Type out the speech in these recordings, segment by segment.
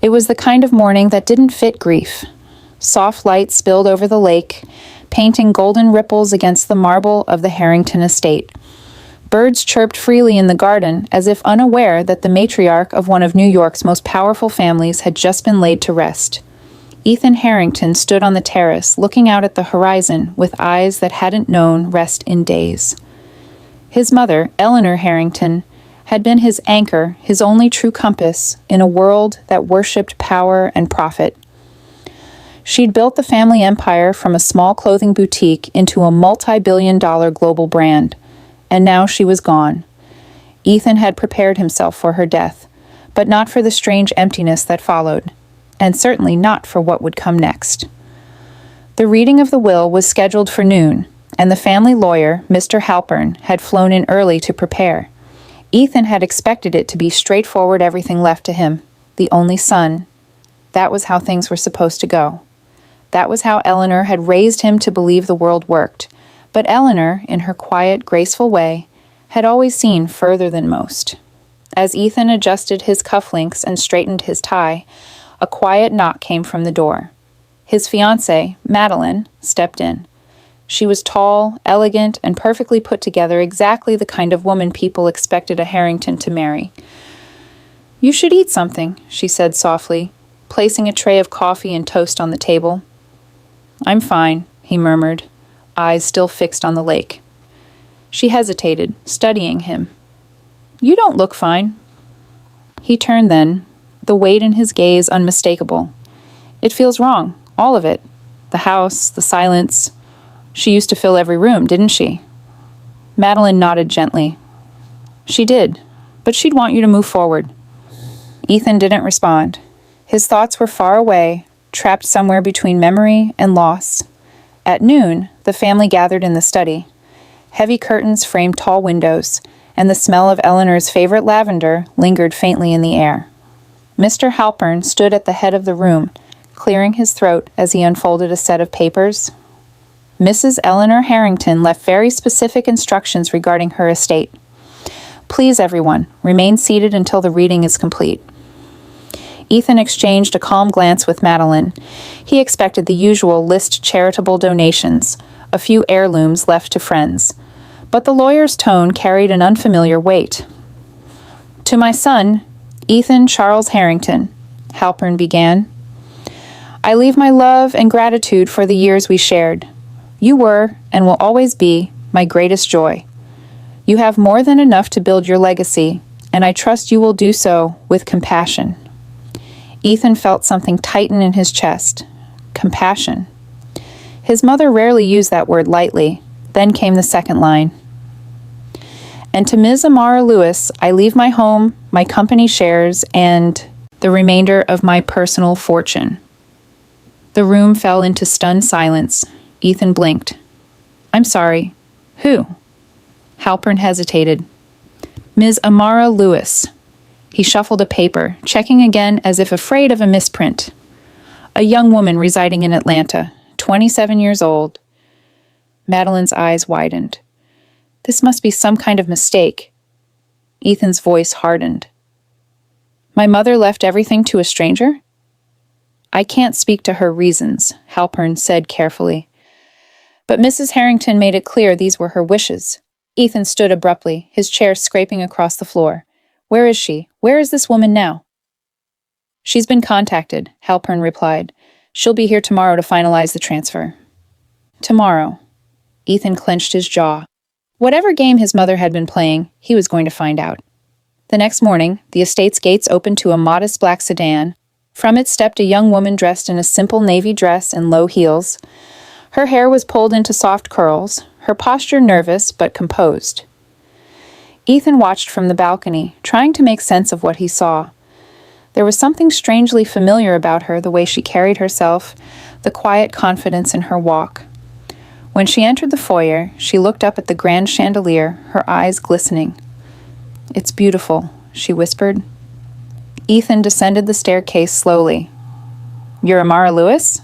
It was the kind of morning that didn't fit grief. Soft light spilled over the lake, painting golden ripples against the marble of the Harrington estate. Birds chirped freely in the garden, as if unaware that the matriarch of one of New York's most powerful families had just been laid to rest. Ethan Harrington stood on the terrace, looking out at the horizon with eyes that hadn't known rest in days. His mother, Eleanor Harrington, had been his anchor, his only true compass, in a world that worshipped power and profit. She'd built the family empire from a small clothing boutique into a multi-billion-dollar global brand, and now she was gone. Ethan had prepared himself for her death, but not for the strange emptiness that followed, and certainly not for what would come next. The reading of the will was scheduled for noon, and the family lawyer, Mr. Halpern, had flown in early to prepare. Ethan had expected it to be straightforward everything left to him, the only son. That was how things were supposed to go. That was how Eleanor had raised him to believe the world worked. But Eleanor, in her quiet, graceful way, had always seen further than most. As Ethan adjusted his cufflinks and straightened his tie, a quiet knock came from the door. His fiancée, Madeline, stepped in. She was tall, elegant, and perfectly put together, exactly the kind of woman people expected a Harrington to marry. "You should eat something," she said softly, placing a tray of coffee and toast on the table. "I'm fine," he murmured, eyes still fixed on the lake. She hesitated, studying him. "You don't look fine." He turned then, the weight in his gaze unmistakable. "It feels wrong, all of it. The house, the silence. She used to fill every room, didn't she?" Madeline nodded gently. "She did, but she'd want you to move forward." Ethan didn't respond. His thoughts were far away, trapped somewhere between memory and loss. At noon, the family gathered in the study. Heavy curtains framed tall windows, and the smell of Eleanor's favorite lavender lingered faintly in the air. Mr. Halpern stood at the head of the room, clearing his throat as he unfolded a set of papers. Mrs. Eleanor Harrington left very specific instructions regarding her estate. "Please, everyone, remain seated until the reading is complete." Ethan exchanged a calm glance with Madeline. He expected the usual list charitable donations, a few heirlooms left to friends. But the lawyer's tone carried an unfamiliar weight. "To my son, Ethan Charles Harrington," Halpern began, "I leave my love and gratitude for the years we shared. You were, and will always be, my greatest joy. You have more than enough to build your legacy, and I trust you will do so with compassion." Ethan felt something tighten in his chest. Compassion. His mother rarely used that word lightly. Then came the second line. "And to Ms. Amara Lewis, I leave my home, my company shares, and the remainder of my personal fortune." The room fell into stunned silence. Ethan blinked. "I'm sorry. Who?" Halpern hesitated. "Ms. Amara Lewis." He shuffled a paper, checking again as if afraid of a misprint. "A young woman residing in Atlanta, 27 years old." Madeline's eyes widened. This must be some kind of mistake. Ethan's voice hardened. "My mother left everything to a stranger?" "I can't speak to her reasons," Halpern said carefully. "But Mrs. Harrington made it clear these were her wishes." Ethan stood abruptly, his chair scraping across the floor. "Where is she? Where is this woman now?" "She's been contacted," Halpern replied. "She'll be here tomorrow to finalize the transfer." Tomorrow. Ethan clenched his jaw. Whatever game his mother had been playing, he was going to find out. The next morning, the estate's gates opened to a modest black sedan. From it stepped a young woman dressed in a simple navy dress and low heels. Her hair was pulled into soft curls, her posture nervous but composed. Ethan watched from the balcony, trying to make sense of what he saw. There was something strangely familiar about her, the way she carried herself, the quiet confidence in her walk. When she entered the foyer, she looked up at the grand chandelier, her eyes glistening. "It's beautiful," she whispered. Ethan descended the staircase slowly. "You're Amara Lewis?"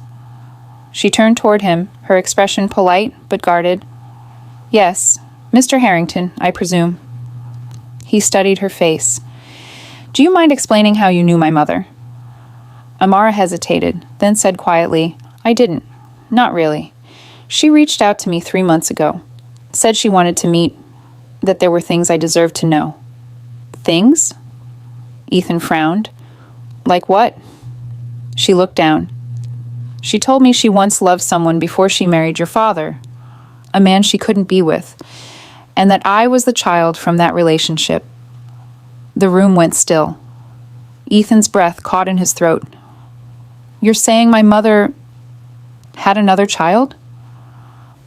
She turned toward him, her expression polite but guarded. "Yes, Mr. Harrington, I presume." He studied her face. "Do you mind explaining how you knew my mother?" Amara hesitated, then said quietly, "I didn't. Not really. She reached out to me 3 months ago. Said she wanted to meet, that there were things I deserved to know." "Things?" Ethan frowned. "Like what?" She looked down. "She told me she once loved someone before she married your father, a man she couldn't be with, and that I was the child from that relationship." The room went still. Ethan's breath caught in his throat. "You're saying my mother had another child?"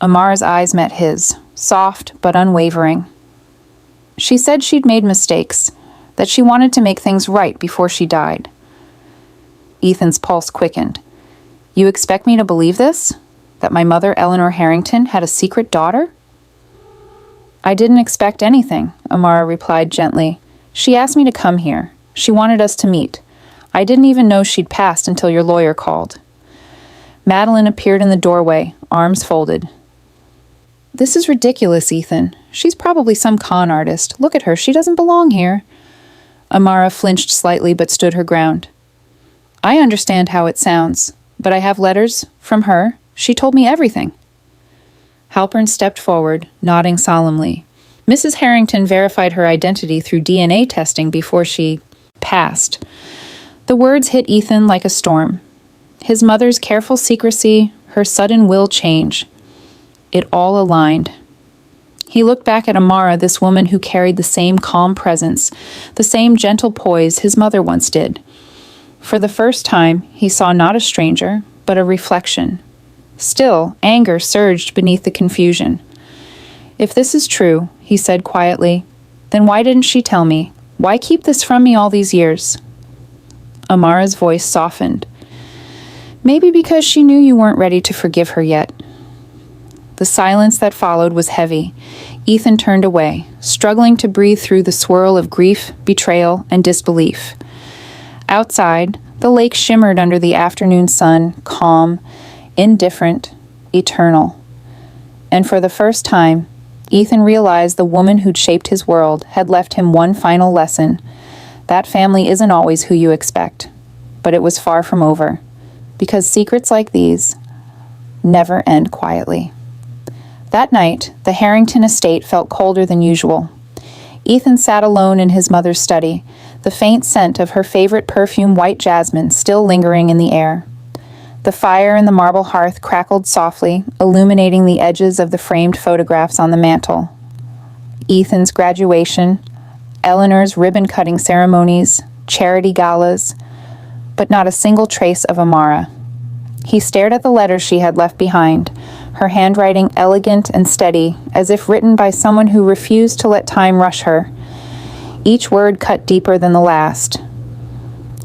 Amara's eyes met his, soft but unwavering. "She said she'd made mistakes, that she wanted to make things right before she died." Ethan's pulse quickened. "You expect me to believe this? That my mother, Eleanor Harrington, had a secret daughter?" "I didn't expect anything," Amara replied gently. "She asked me to come here. She wanted us to meet. I didn't even know she'd passed until your lawyer called." Madeline appeared in the doorway, arms folded. "This is ridiculous, Ethan. She's probably some con artist. Look at her. She doesn't belong here." Amara flinched slightly but stood her ground. "I understand how it sounds, but I have letters from her. She told me everything." Halpern stepped forward, nodding solemnly. "Mrs. Harrington verified her identity through DNA testing before she passed." The words hit Ethan like a storm. His mother's careful secrecy, her sudden will change. It all aligned. He looked back at Amara, this woman who carried the same calm presence, the same gentle poise his mother once did. For the first time, he saw not a stranger, but a reflection. Still, anger surged beneath the confusion. "If this is true," he said quietly, "then why didn't she tell me? Why keep this from me all these years?" Amara's voice softened. "Maybe because she knew you weren't ready to forgive her yet." The silence that followed was heavy. Ethan turned away, struggling to breathe through the swirl of grief, betrayal, and disbelief. Outside, the lake shimmered under the afternoon sun, calm, indifferent, eternal. And for the first time, Ethan realized the woman who'd shaped his world had left him one final lesson. That family isn't always who you expect. But it was far from over, because secrets like these never end quietly. That night, the Harrington estate felt colder than usual. Ethan sat alone in his mother's study, the faint scent of her favorite perfume, white jasmine, still lingering in the air. The fire in the marble hearth crackled softly, illuminating the edges of the framed photographs on the mantel. Ethan's graduation, Eleanor's ribbon-cutting ceremonies, charity galas, but not a single trace of Amara. He stared at the letters she had left behind, her handwriting elegant and steady, as if written by someone who refused to let time rush her. Each word cut deeper than the last.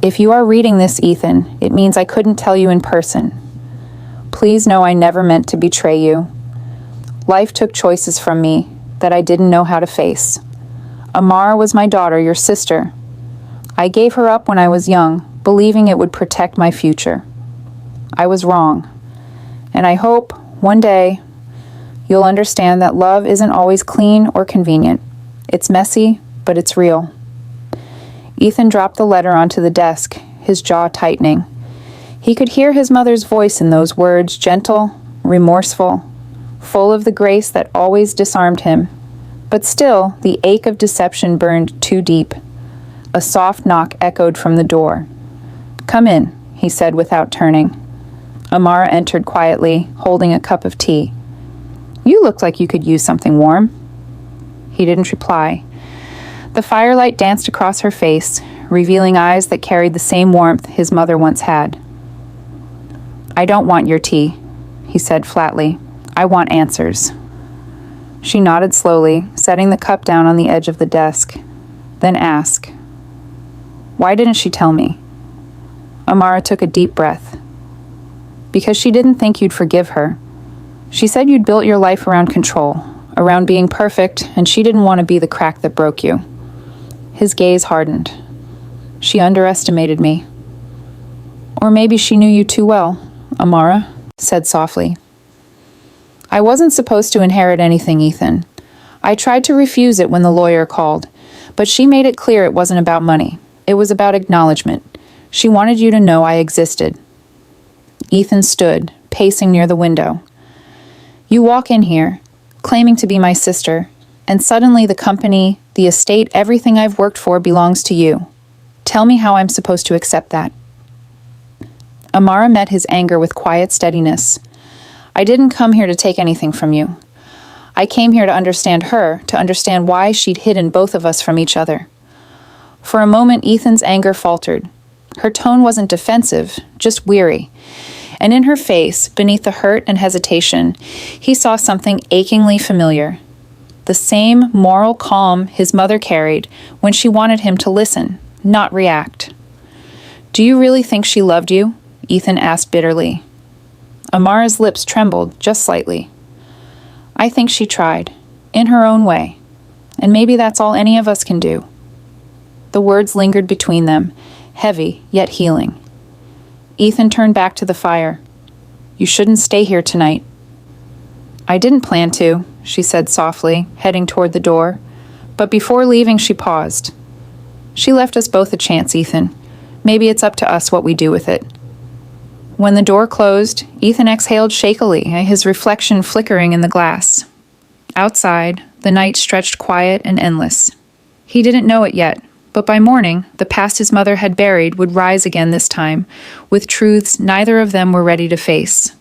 "If you are reading this, Ethan, it means I couldn't tell you in person. Please know I never meant to betray you. Life took choices from me that I didn't know how to face. Amara was my daughter, your sister. I gave her up when I was young, believing it would protect my future. I was wrong. And I hope, one day, you'll understand that love isn't always clean or convenient. It's messy, but it's real." Ethan dropped the letter onto the desk, his jaw tightening. He could hear his mother's voice in those words, gentle, remorseful, full of the grace that always disarmed him. But still, the ache of deception burned too deep. A soft knock echoed from the door. "Come in," he said without turning. Amara entered quietly, holding a cup of tea. "You look like you could use something warm." He didn't reply. The firelight danced across her face, revealing eyes that carried the same warmth his mother once had. "I don't want your tea," he said flatly. "I want answers." She nodded slowly, setting the cup down on the edge of the desk. Then asked, "Why didn't she tell me?" Amara took a deep breath. "Because she didn't think you'd forgive her. She said you'd built your life around control, around being perfect, and she didn't want to be the crack that broke you." His gaze hardened. "She underestimated me." "Or maybe she knew you too well," Amara said softly. "I wasn't supposed to inherit anything, Ethan. I tried to refuse it when the lawyer called, but she made it clear it wasn't about money. It was about acknowledgement. She wanted you to know I existed. Ethan stood, pacing near the window. You walk in here, claiming to be my sister, and suddenly the company, the estate, everything I've worked for belongs to you. Tell me how I'm supposed to accept that. Amara met his anger with quiet steadiness. I didn't come here to take anything from you. I came here to understand her, to understand why she'd hidden both of us from each other. For a moment, Ethan's anger faltered. Her tone wasn't defensive, just weary. And in her face, beneath the hurt and hesitation, he saw something achingly familiar. The same moral calm his mother carried when she wanted him to listen, not react. Do you really think she loved you? Ethan asked bitterly. Amara's lips trembled just slightly. I think she tried, in her own way, and maybe that's all any of us can do. The words lingered between them, heavy yet healing. Ethan turned back to the fire. You shouldn't stay here tonight. I didn't plan to, she said softly, heading toward the door, but before leaving she paused. She left us both a chance, Ethan. Maybe it's up to us what we do with it. When the door closed, Ethan exhaled shakily, his reflection flickering in the glass. Outside, the night stretched quiet and endless. He didn't know it yet, but by morning, the past his mother had buried would rise again this time, with truths neither of them were ready to face.